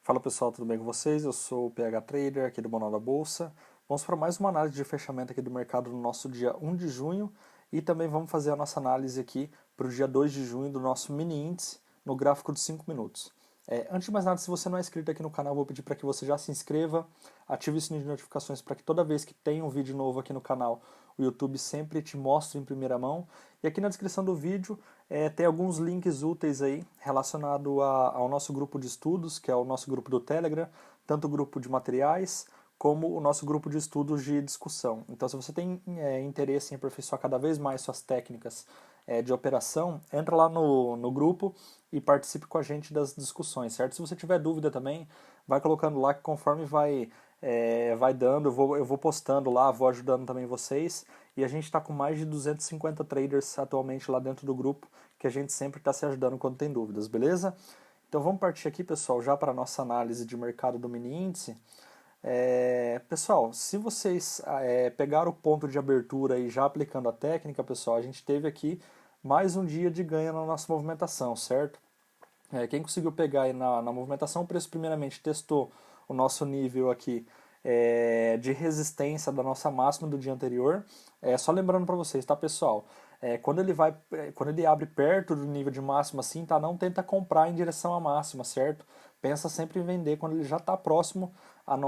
Fala pessoal, tudo bem com vocês? Eu sou o PH Trader aqui do Manual da Bolsa. Vamos para mais uma análise de fechamento aqui do mercado no nosso dia 1 de junho e também vamos fazer a nossa análise aqui para o dia 2 de junho do nosso mini índice no gráfico de 5 minutos. Antes de mais nada, se você não é inscrito aqui no canal, vou pedir para que você já se inscreva, ative o sininho de notificações para que toda vez que tem um vídeo novo aqui no canal, o YouTube sempre te mostre em primeira mão. E aqui na descrição do vídeo tem alguns links úteis aí relacionados ao nosso grupo de estudos, que é o nosso grupo do Telegram, tanto o grupo de materiais como o nosso grupo de estudos de discussão. Então, se você tem interesse em aperfeiçoar cada vez mais suas técnicas de operação, entra lá no grupo e participe com a gente das discussões, certo? Se você tiver dúvida também, vai colocando lá que conforme vai dando, eu vou postando lá, vou ajudando também vocês. E a gente está com mais de 250 traders atualmente lá dentro do grupo, que a gente sempre está se ajudando quando tem dúvidas, beleza? Então vamos partir aqui, pessoal, já para a nossa análise de mercado do mini índice. Pessoal, se vocês pegaram o ponto de abertura e já aplicando a técnica, pessoal, a gente teve aqui mais um dia de ganho na nossa movimentação, certo? Quem conseguiu pegar aí na movimentação, o preço primeiramente testou o nosso nível aqui de resistência da nossa máxima do dia anterior. Só lembrando para vocês, tá pessoal? Quando ele abre perto do nível de máxima assim, tá? Não tenta comprar em direção à máxima, certo? Pensa sempre em vender quando ele já está próximo ao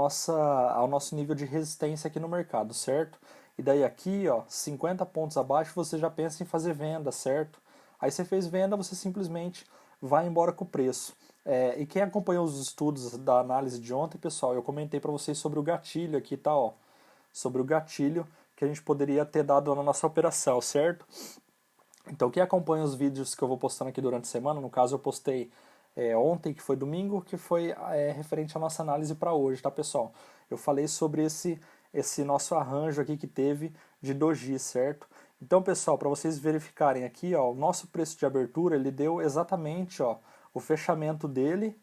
nosso nível de resistência aqui no mercado, certo? E daí aqui, ó, 50 pontos abaixo, você já pensa em fazer venda, certo? Aí você fez venda, você simplesmente vai embora com o preço. E quem acompanhou os estudos da análise de ontem, pessoal, eu comentei para vocês sobre o gatilho aqui, tá? Ó, sobre o gatilho que a gente poderia ter dado na nossa operação, certo? Então, quem acompanha os vídeos que eu vou postando aqui durante a semana, no caso eu postei ontem, que foi domingo, que foi referente à nossa análise para hoje, tá, pessoal? Eu falei sobre esse nosso arranjo aqui que teve de doji, certo? Então, pessoal, para vocês verificarem aqui, ó, o nosso preço de abertura, ele deu exatamente, ó, o fechamento dele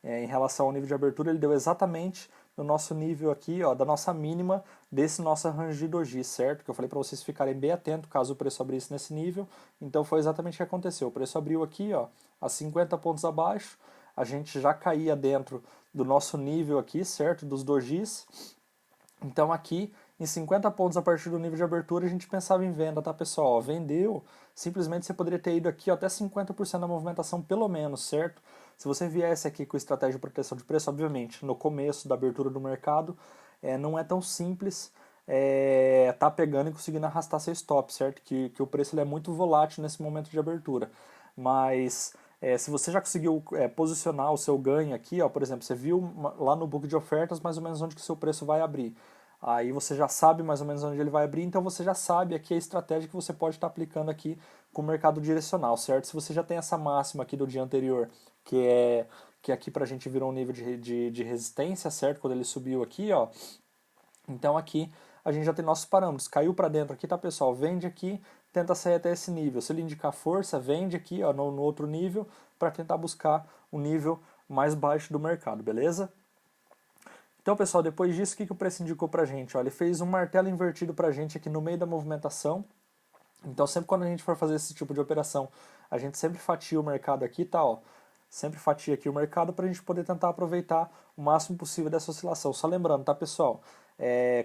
em relação ao nível de abertura, ele deu exatamente no nosso nível aqui, ó, da nossa mínima desse nosso arranjo de doji, certo? Que eu falei para vocês ficarem bem atentos caso o preço abrisse nesse nível. Então foi exatamente o que aconteceu. O preço abriu aqui, ó, a 50 pontos abaixo, a gente já caía dentro do nosso nível aqui, certo? Dos dojis. Então aqui, em 50 pontos a partir do nível de abertura, a gente pensava em venda, tá pessoal? Ó, vendeu, simplesmente você poderia ter ido aqui ó, até 50% da movimentação pelo menos, certo? Se você viesse aqui com estratégia de proteção de preço, obviamente, no começo da abertura do mercado, não é tão simples tá pegando e conseguindo arrastar seu stop, certo? Que o preço ele é muito volátil nesse momento de abertura. Mas se você já conseguiu posicionar o seu ganho aqui, ó, por exemplo, você viu lá no book de ofertas mais ou menos onde que o seu preço vai abrir. Aí você já sabe mais ou menos onde ele vai abrir, então você já sabe aqui a estratégia que você pode estar aplicando aqui com o mercado direcional, certo? Se você já tem essa máxima aqui do dia anterior, que aqui pra gente virou um nível de resistência, certo? Quando ele subiu aqui, ó. Então aqui a gente já tem nossos parâmetros. Caiu para dentro aqui, tá pessoal? Vende aqui, tenta sair até esse nível. Se ele indicar força, vende aqui ó, no outro nível para tentar buscar um nível mais baixo do mercado, beleza? Então, pessoal, depois disso, o que o preço indicou para a gente? Ó, ele fez um martelo invertido para a gente aqui no meio da movimentação. Então, sempre quando a gente for fazer esse tipo de operação, a gente sempre fatia o mercado aqui, tá? Ó, sempre fatia aqui o mercado para a gente poder tentar aproveitar o máximo possível dessa oscilação. Só lembrando, tá, pessoal?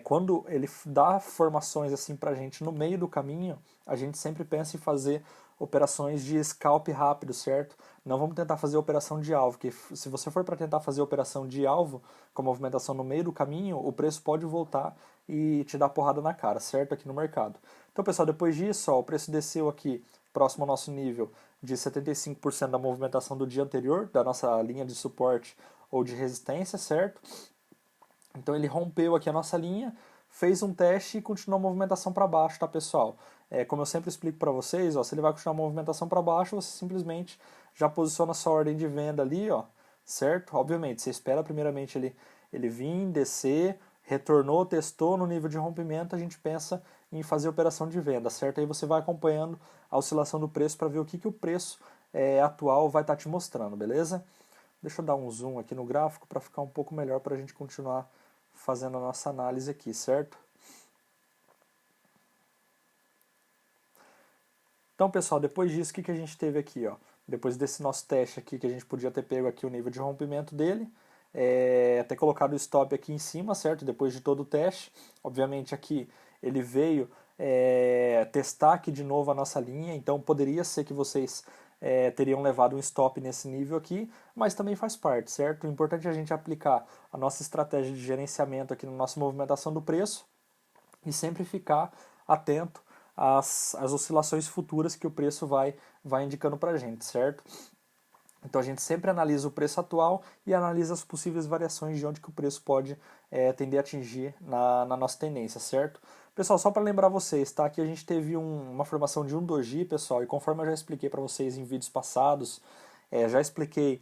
Quando ele dá formações assim para a gente no meio do caminho, a gente sempre pensa em fazer operações de scalp rápido, certo? Não vamos tentar fazer operação de alvo, que se você for para tentar fazer operação de alvo com a movimentação no meio do caminho, o preço pode voltar e te dar porrada na cara, certo? Aqui no mercado. Então, pessoal, depois disso, ó, o preço desceu aqui próximo ao nosso nível de 75% da movimentação do dia anterior, da nossa linha de suporte ou de resistência, certo? Então ele rompeu aqui a nossa linha, fez um teste e continuou a movimentação para baixo, tá pessoal? Como eu sempre explico para vocês, ó, se ele vai continuar a movimentação para baixo, você simplesmente já posiciona a sua ordem de venda ali, ó, certo? Obviamente, você espera primeiramente ele vir, descer, retornou, testou no nível de rompimento, a gente pensa em fazer operação de venda, certo? Aí você vai acompanhando a oscilação do preço para ver o que o preço atual vai estar te mostrando, beleza? Deixa eu dar um zoom aqui no gráfico para ficar um pouco melhor para a gente continuar fazendo a nossa análise aqui, certo? Então, pessoal, depois disso, o que a gente teve aqui? Ó? Depois desse nosso teste aqui, que a gente podia ter pego aqui o nível de rompimento dele, ter colocado o stop aqui em cima, certo? Depois de todo o teste. Obviamente aqui ele veio testar aqui de novo a nossa linha, então poderia ser que vocês teriam levado um stop nesse nível aqui, mas também faz parte, certo? O importante é a gente aplicar a nossa estratégia de gerenciamento aqui na nossa movimentação do preço e sempre ficar atento às oscilações futuras que o preço vai indicando para a gente, certo? Então a gente sempre analisa o preço atual e analisa as possíveis variações de onde que o preço pode tender a atingir na nossa tendência, certo? Pessoal, só para lembrar vocês, tá? Aqui a gente teve uma formação de um doji, pessoal, e conforme eu já expliquei para vocês em vídeos passados, já expliquei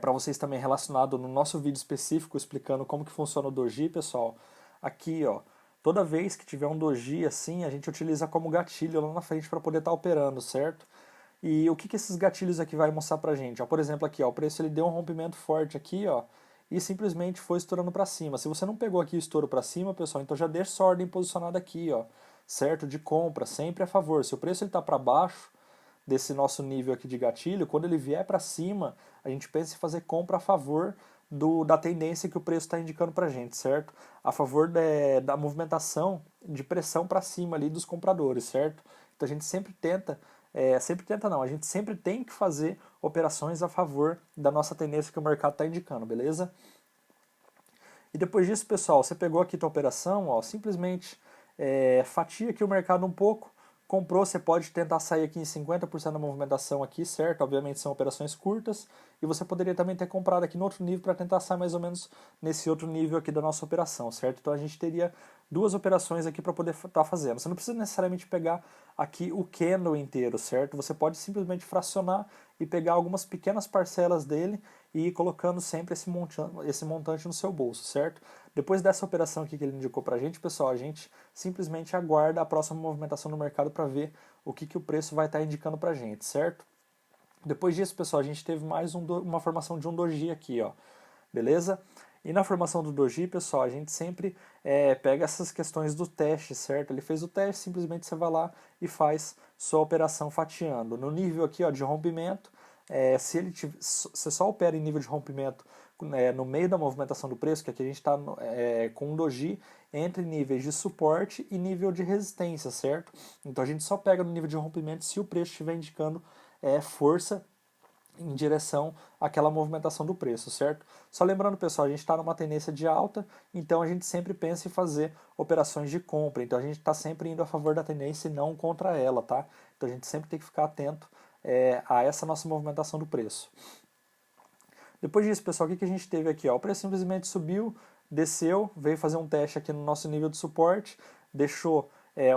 para vocês também relacionado no nosso vídeo específico explicando como que funciona o doji, pessoal. Aqui, ó, toda vez que tiver um doji assim, a gente utiliza como gatilho lá na frente para poder estar operando, certo? E o que esses gatilhos aqui vai mostrar pra gente? Ó, por exemplo, aqui, ó, o preço ele deu um rompimento forte aqui, ó, e simplesmente foi estourando para cima. Se você não pegou aqui o estouro para cima, pessoal, então já deixa sua ordem posicionada aqui, ó, certo? De compra, sempre a favor. Se o preço ele tá para baixo desse nosso nível aqui de gatilho, quando ele vier para cima, a gente pensa em fazer compra a favor da tendência que o preço está indicando para a gente, certo? A favor da movimentação de pressão para cima ali dos compradores, certo? Então a gente sempre tenta a gente sempre tem que fazer operações a favor da nossa tendência que o mercado está indicando, beleza? E depois disso, pessoal, você pegou aqui a tua operação, ó, simplesmente fatia aqui o mercado um pouco, comprou, você pode tentar sair aqui em 50% da movimentação aqui, certo? Obviamente são operações curtas, e você poderia também ter comprado aqui no outro nível para tentar sair mais ou menos nesse outro nível aqui da nossa operação, certo? Então a gente teria duas operações aqui para poder estar fazendo. Você não precisa necessariamente pegar aqui o candle inteiro, certo? Você pode simplesmente fracionar e pegar algumas pequenas parcelas dele e ir colocando sempre esse montante no seu bolso, certo? Depois dessa operação aqui que ele indicou pra gente, pessoal, a gente simplesmente aguarda a próxima movimentação no mercado para ver o que o preço vai estar indicando pra gente, certo? Depois disso, pessoal, a gente teve mais uma formação de um doji aqui, ó, beleza? E na formação do doji, pessoal, a gente sempre pega essas questões do teste, certo? Ele fez o teste, simplesmente você vai lá e faz sua operação fatiando. No nível aqui, ó, de rompimento, você só opera em nível de rompimento no meio da movimentação do preço, que aqui a gente está com um doji entre níveis de suporte e nível de resistência, certo? Então a gente só pega no nível de rompimento se o preço estiver indicando força em direção àquela movimentação do preço, certo? Só lembrando, pessoal, a gente está numa tendência de alta, então a gente sempre pensa em fazer operações de compra, então a gente está sempre indo a favor da tendência e não contra ela, tá? Então a gente sempre tem que ficar atento a essa nossa movimentação do preço. Depois disso, pessoal, o que a gente teve aqui? Ó? O preço simplesmente subiu, desceu, veio fazer um teste aqui no nosso nível de suporte, deixou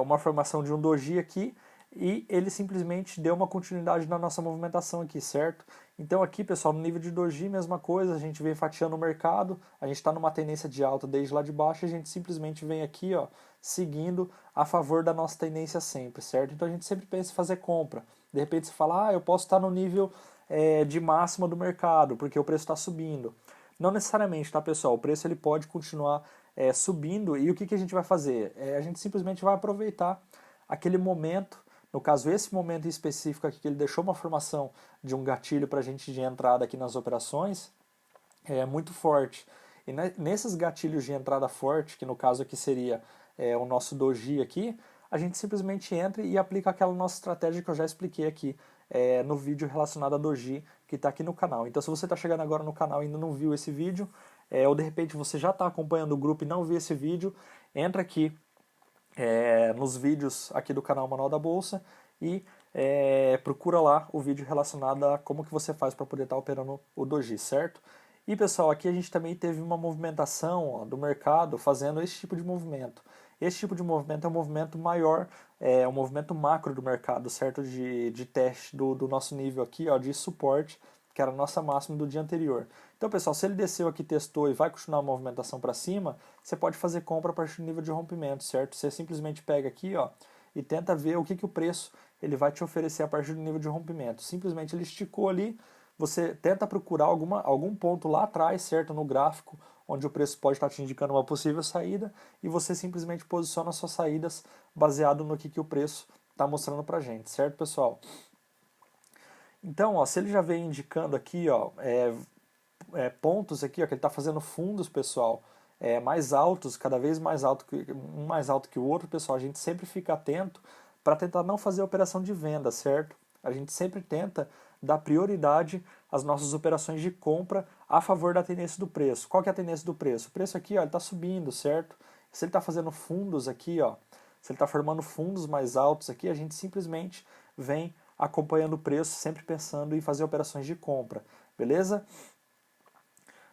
uma formação de um doji aqui, e ele simplesmente deu uma continuidade na nossa movimentação aqui, certo? Então aqui, pessoal, no nível de doji, mesma coisa, a gente vem fatiando o mercado, a gente está numa tendência de alta desde lá de baixo, a gente simplesmente vem aqui, ó, seguindo a favor da nossa tendência sempre, certo? Então a gente sempre pensa em fazer compra. De repente você fala, eu posso estar no nível de máxima do mercado, porque o preço está subindo. Não necessariamente, tá, pessoal? O preço ele pode continuar subindo, e o que a gente vai fazer? A gente simplesmente vai aproveitar aquele momento. No caso, esse momento em específico aqui, que ele deixou uma formação de um gatilho para a gente de entrada aqui nas operações, é muito forte. E nesses gatilhos de entrada forte, que no caso aqui seria o nosso doji aqui, a gente simplesmente entra e aplica aquela nossa estratégia que eu já expliquei aqui no vídeo relacionado a doji, que está aqui no canal. Então se você está chegando agora no canal e ainda não viu esse vídeo, ou de repente você já está acompanhando o grupo e não viu esse vídeo, entra aqui nos vídeos aqui do canal Manual da Bolsa e procura lá o vídeo relacionado a como que você faz para poder estar operando o doji, certo? E pessoal, aqui a gente também teve uma movimentação do mercado fazendo esse tipo de movimento. Esse tipo de movimento é um movimento maior, um movimento macro do mercado, certo? De teste do nosso nível aqui, ó, de suporte, que era a nossa máxima do dia anterior. Então, pessoal, se ele desceu aqui, testou e vai continuar a movimentação para cima, você pode fazer compra a partir do nível de rompimento, certo? Você simplesmente pega aqui, ó, e tenta ver o que o preço ele vai te oferecer a partir do nível de rompimento. Simplesmente ele esticou ali, você tenta procurar algum ponto lá atrás, certo? No gráfico, onde o preço pode estar te indicando uma possível saída, e você simplesmente posiciona suas saídas baseado no que o preço está mostrando para a gente, certo, pessoal? Então, ó, se ele já vem indicando aqui, ó, pontos aqui, ó, que ele está fazendo fundos, pessoal, mais altos, cada vez mais alto, um mais alto que o outro, pessoal, a gente sempre fica atento para tentar não fazer operação de venda, certo? A gente sempre tenta dar prioridade às nossas operações de compra a favor da tendência do preço. Qual que é a tendência do preço? O preço aqui, ó, ele está subindo, certo? Se ele está fazendo fundos aqui, ó, se ele está formando fundos mais altos aqui, a gente simplesmente vem acompanhando o preço, sempre pensando em fazer operações de compra, beleza?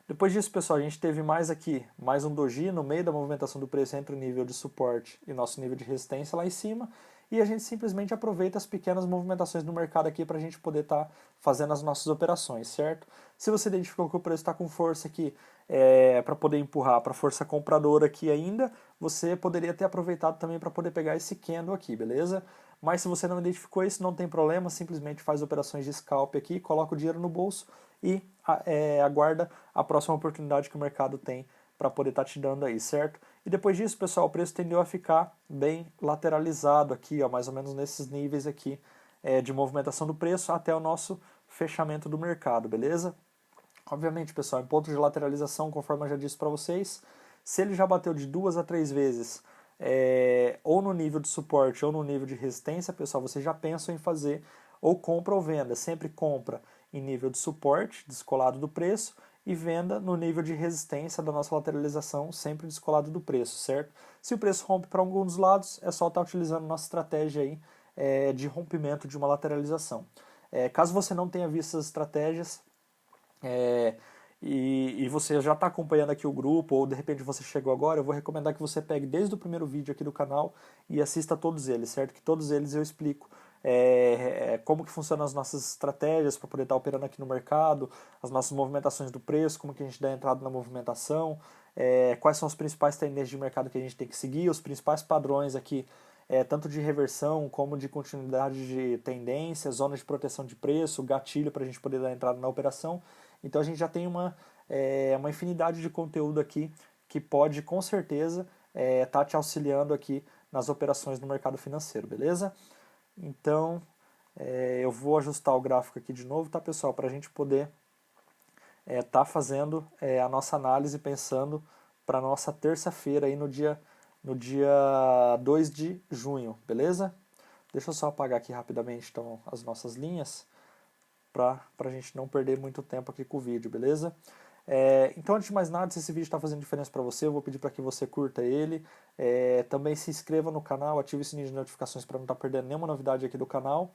Depois disso, pessoal, a gente teve mais aqui, mais um doji no meio da movimentação do preço entre o nível de suporte e nosso nível de resistência lá em cima, e a gente simplesmente aproveita as pequenas movimentações do mercado aqui para a gente poder estar fazendo as nossas operações, certo? Se você identificou que o preço está com força aqui para poder empurrar para a força compradora aqui ainda, você poderia ter aproveitado também para poder pegar esse candle aqui, beleza? Mas se você não identificou isso, não tem problema, simplesmente faz operações de scalp aqui, coloca o dinheiro no bolso e aguarda a próxima oportunidade que o mercado tem para poder estar te dando aí, certo? E depois disso, pessoal, o preço tendeu a ficar bem lateralizado aqui, ó, mais ou menos nesses níveis aqui de movimentação do preço até o nosso fechamento do mercado, beleza? Obviamente, pessoal, em pontos de lateralização, conforme eu já disse para vocês, se ele já bateu de 2 a 3 vezes ou no nível de suporte ou no nível de resistência, pessoal, vocês já pensam em fazer ou compra ou venda. Sempre compra em nível de suporte, descolado do preço, e venda no nível de resistência da nossa lateralização, sempre descolado do preço, certo? Se o preço rompe para algum dos lados, é só estar utilizando nossa estratégia aí de rompimento de uma lateralização. Caso você não tenha visto as estratégias, e você já está acompanhando aqui o grupo, ou de repente você chegou agora, eu vou recomendar que você pegue desde o primeiro vídeo aqui do canal e assista todos eles, certo? Que todos eles eu explico como que funcionam as nossas estratégias para poder estar operando aqui no mercado, as nossas movimentações do preço, como que a gente dá entrada na movimentação, quais são as principais tendências de mercado que a gente tem que seguir, os principais padrões aqui, tanto de reversão como de continuidade de tendência, zona de proteção de preço, gatilho para a gente poder dar entrada na operação. Então a gente já tem uma infinidade de conteúdo aqui que pode com certeza estar te auxiliando aqui nas operações no mercado financeiro, beleza? Então eu vou ajustar o gráfico aqui de novo, tá, pessoal? Para a gente poder estar fazendo a nossa análise pensando para a nossa terça-feira aí no dia 2 de junho, beleza? Deixa eu só apagar aqui rapidamente então as nossas linhas para a gente não perder muito tempo aqui com o vídeo, beleza? Então, antes de mais nada, se esse vídeo está fazendo diferença para você, eu vou pedir para que você curta ele. Também se inscreva no canal, ative o sininho de notificações para não estar perdendo nenhuma novidade aqui do canal.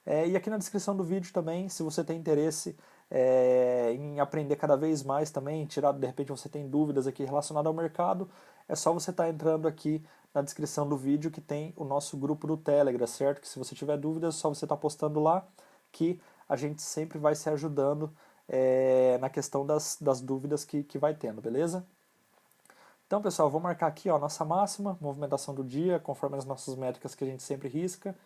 E aqui na descrição do vídeo também, se você tem interesse em aprender cada vez mais também, de repente você tem dúvidas aqui relacionadas ao mercado, é só você estar entrando aqui na descrição do vídeo que tem o nosso grupo do Telegram, certo? Que se você tiver dúvidas, é só você estar postando lá que a gente sempre vai se ajudando na questão das dúvidas que vai tendo, beleza? Então, pessoal, vou marcar aqui a nossa máxima, movimentação do dia, conforme as nossas métricas que a gente sempre risca,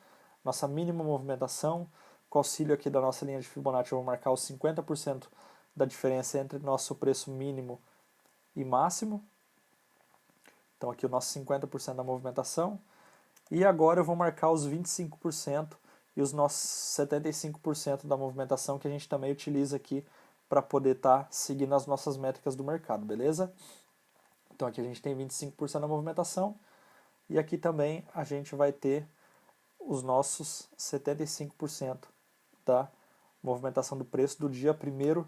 nossa mínima movimentação, com auxílio aqui da nossa linha de Fibonacci, eu vou marcar os 50% da diferença entre nosso preço mínimo e máximo. Então, aqui o nosso 50% da movimentação. E agora eu vou marcar os 25% e os nossos 75% da movimentação que a gente também utiliza aqui para poder estar seguindo as nossas métricas do mercado, beleza? Então aqui a gente tem 25% da movimentação e aqui também a gente vai ter os nossos 75% da movimentação do preço do dia 1º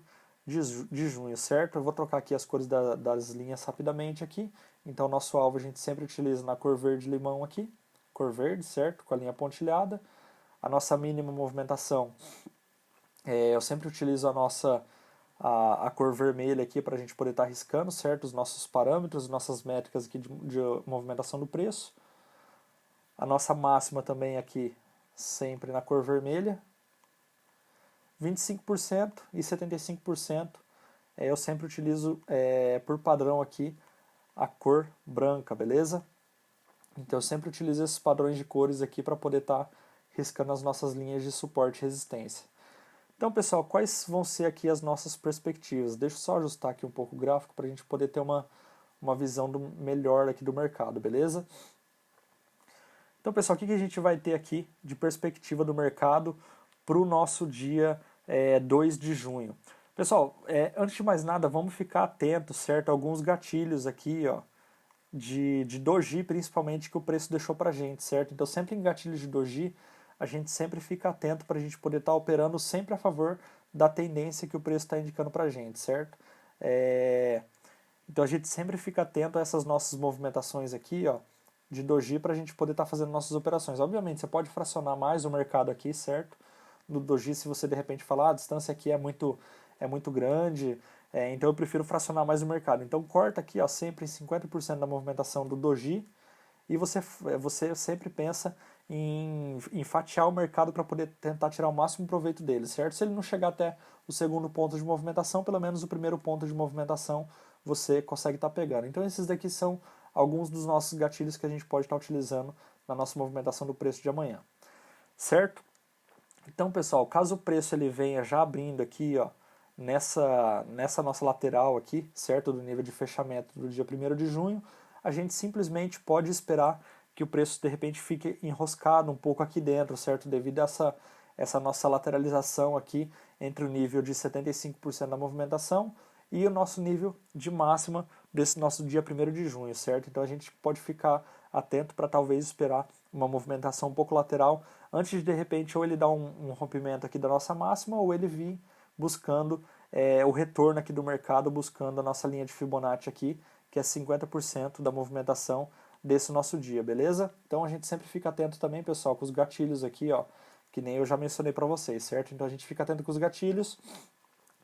de junho, certo? Eu vou trocar aqui as cores das linhas rapidamente aqui. Então nosso alvo a gente sempre utiliza na cor verde-limão aqui, cor verde, certo? Com a linha pontilhada. A nossa mínima movimentação, eu sempre utilizo a cor vermelha aqui para a gente poder estar riscando, certo? Os nossos parâmetros, nossas métricas aqui de movimentação do preço. A nossa máxima também aqui, sempre na cor vermelha. 25% e 75% eu sempre utilizo por padrão aqui a cor branca, beleza? Então eu sempre utilizo esses padrões de cores aqui para poder estar riscando as nossas linhas de suporte e resistência. Então, pessoal, quais vão ser aqui as nossas perspectivas? Deixa eu só ajustar aqui um pouco o gráfico para a gente poder ter uma visão melhor aqui do mercado, beleza? Então, pessoal, o que a gente vai ter aqui de perspectiva do mercado para o nosso dia 2 de junho? Pessoal, antes de mais nada, vamos ficar atentos, certo? Alguns gatilhos aqui, ó, de doji, principalmente, que o preço deixou pra gente, certo? Então, sempre em gatilhos de doji, a gente sempre fica atento para a gente poder estar operando sempre a favor da tendência que o preço está indicando pra gente, certo? Então, a gente sempre fica atento a essas nossas movimentações aqui, ó, de doji, para a gente poder estar fazendo nossas operações. Obviamente, você pode fracionar mais o mercado aqui, certo? No doji, se você de repente falar, a distância aqui é muito grande, então eu prefiro fracionar mais o mercado. Então corta aqui, ó, sempre em 50% da movimentação do doji, e você sempre pensa em fatiar o mercado para poder tentar tirar o máximo proveito dele, certo? Se ele não chegar até o segundo ponto de movimentação, pelo menos o primeiro ponto de movimentação você consegue estar pegando. Então esses daqui são alguns dos nossos gatilhos que a gente pode estar utilizando na nossa movimentação do preço de amanhã, certo? Então, pessoal, caso o preço ele venha já abrindo aqui, ó, nessa nossa lateral aqui, certo, do nível de fechamento do dia 1º de junho, a gente simplesmente pode esperar que o preço de repente fique enroscado um pouco aqui dentro, certo, devido a essa nossa lateralização aqui entre o nível de 75% da movimentação e o nosso nível de máxima desse nosso dia 1º de junho, certo? Então a gente pode ficar atento para talvez esperar uma movimentação um pouco lateral antes de repente ou ele dar um rompimento aqui da nossa máxima ou ele vir buscando o retorno aqui do mercado, buscando a nossa linha de Fibonacci aqui, que é 50% da movimentação desse nosso dia, beleza? Então a gente sempre fica atento também, pessoal, com os gatilhos aqui, ó, que nem eu já mencionei para vocês, certo? Então a gente fica atento com os gatilhos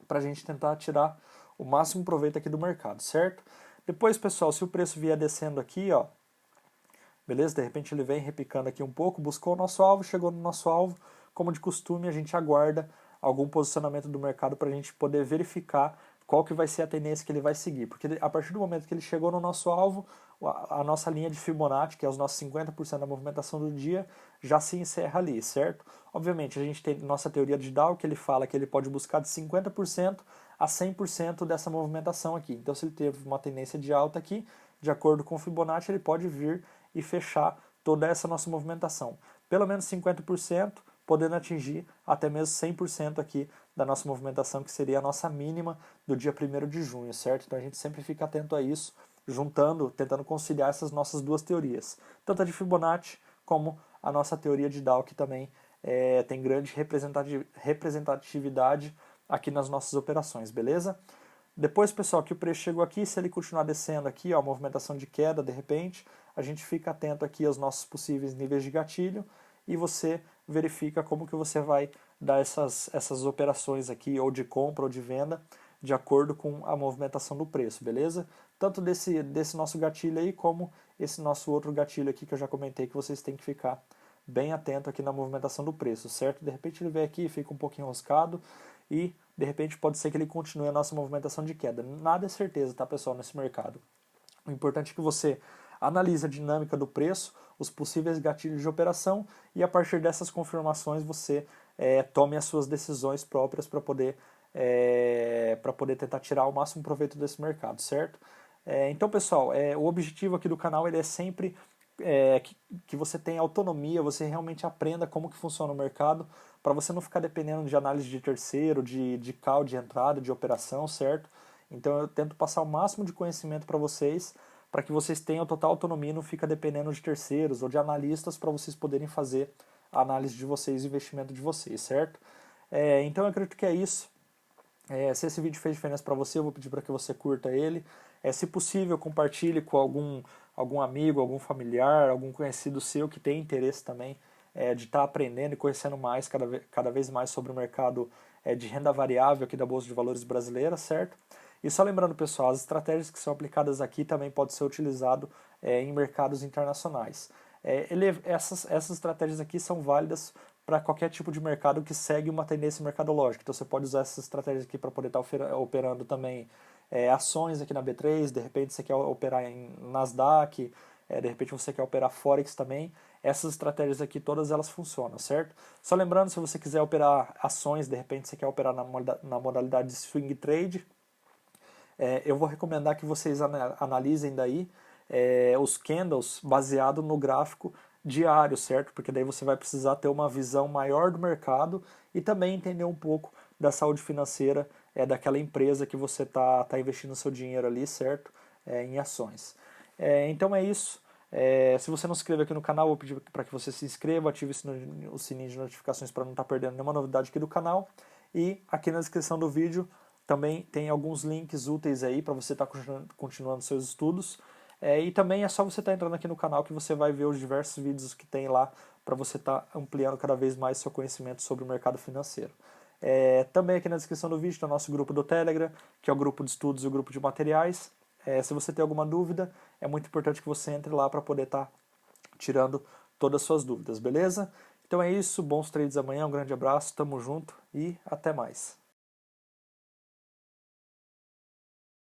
para a gente tentar tirar o máximo proveito aqui do mercado, certo? Depois, pessoal, se o preço vier descendo aqui, ó, beleza? De repente ele vem repicando aqui um pouco, buscou o nosso alvo, chegou no nosso alvo, como de costume a gente aguarda algum posicionamento do mercado para a gente poder verificar qual que vai ser a tendência que ele vai seguir, porque a partir do momento que ele chegou no nosso alvo, a nossa linha de Fibonacci, que é os nossos 50% da movimentação do dia, já se encerra ali, certo? Obviamente, a gente tem nossa teoria de Dow, que ele fala que ele pode buscar de 50% a 100% dessa movimentação aqui. Então, se ele teve uma tendência de alta aqui, de acordo com o Fibonacci, ele pode vir e fechar toda essa nossa movimentação. Pelo menos 50%, podendo atingir até mesmo 100% aqui da nossa movimentação, que seria a nossa mínima do dia 1º de junho, certo? Então a gente sempre fica atento a isso, juntando, tentando conciliar essas nossas duas teorias, tanto a de Fibonacci como a nossa teoria de Dow, que também tem grande representatividade aqui nas nossas operações, beleza? Depois, pessoal, que o preço chegou aqui, se ele continuar descendo aqui, ó, movimentação de queda, de repente, a gente fica atento aqui aos nossos possíveis níveis de gatilho e você verifica como que você vai dar essas operações aqui, ou de compra ou de venda, de acordo com a movimentação do preço, beleza? Tanto desse nosso gatilho aí, como esse nosso outro gatilho aqui que eu já comentei, que vocês têm que ficar bem atento aqui na movimentação do preço, certo? De repente ele vem aqui, fica um pouco enroscado e de repente pode ser que ele continue a nossa movimentação de queda. Nada é certeza, tá, pessoal, nesse mercado. O importante é que você analise a dinâmica do preço, os possíveis gatilhos de operação e a partir dessas confirmações você tome as suas decisões próprias para poder tentar tirar o máximo proveito desse mercado, certo? Então, pessoal, o objetivo aqui do canal ele é sempre que você tenha autonomia, você realmente aprenda como que funciona o mercado, para você não ficar dependendo de análise de terceiro, de call de entrada, de operação, certo? Então eu tento passar o máximo de conhecimento para vocês, para que vocês tenham total autonomia e não fica dependendo de terceiros ou de analistas para vocês poderem fazer a análise de vocês e investimento de vocês, certo? Então eu acredito que é isso. Se esse vídeo fez diferença para você, eu vou pedir para que você curta ele. Se possível, compartilhe com algum amigo, algum familiar, algum conhecido seu que tem interesse também de estar aprendendo e conhecendo mais, cada vez mais sobre o mercado de renda variável aqui da Bolsa de Valores brasileira, certo? E só lembrando, pessoal, as estratégias que são aplicadas aqui também podem ser utilizadas em mercados internacionais. Essas estratégias aqui são válidas para qualquer tipo de mercado que segue uma tendência mercadológica. Então você pode usar essas estratégias aqui para poder estar operando também ações aqui na B3, de repente você quer operar em Nasdaq, de repente você quer operar Forex também. Essas estratégias aqui, todas elas funcionam, certo? Só lembrando, se você quiser operar ações, de repente você quer operar na modalidade de swing trade, eu vou recomendar que vocês analisem daí os candles baseado no gráfico diário, certo? Porque daí você vai precisar ter uma visão maior do mercado e também entender um pouco da saúde financeira daquela empresa que você tá investindo seu dinheiro ali, certo? Em ações. Então é isso. Se você não se inscreve aqui no canal, eu vou pedir para que você se inscreva, ative o sininho de notificações para não estar perdendo nenhuma novidade aqui do canal. E aqui na descrição do vídeo também tem alguns links úteis aí para você estar continuando seus estudos. E também é só você estar entrando aqui no canal que você vai ver os diversos vídeos que tem lá para você estar ampliando cada vez mais seu conhecimento sobre o mercado financeiro. Também aqui na descrição do vídeo tem o nosso grupo do Telegram, que é o grupo de estudos e o grupo de materiais. Se você tem alguma dúvida, é muito importante que você entre lá para poder estar tirando todas as suas dúvidas, beleza? Então é isso, bons trades amanhã, um grande abraço, tamo junto e até mais.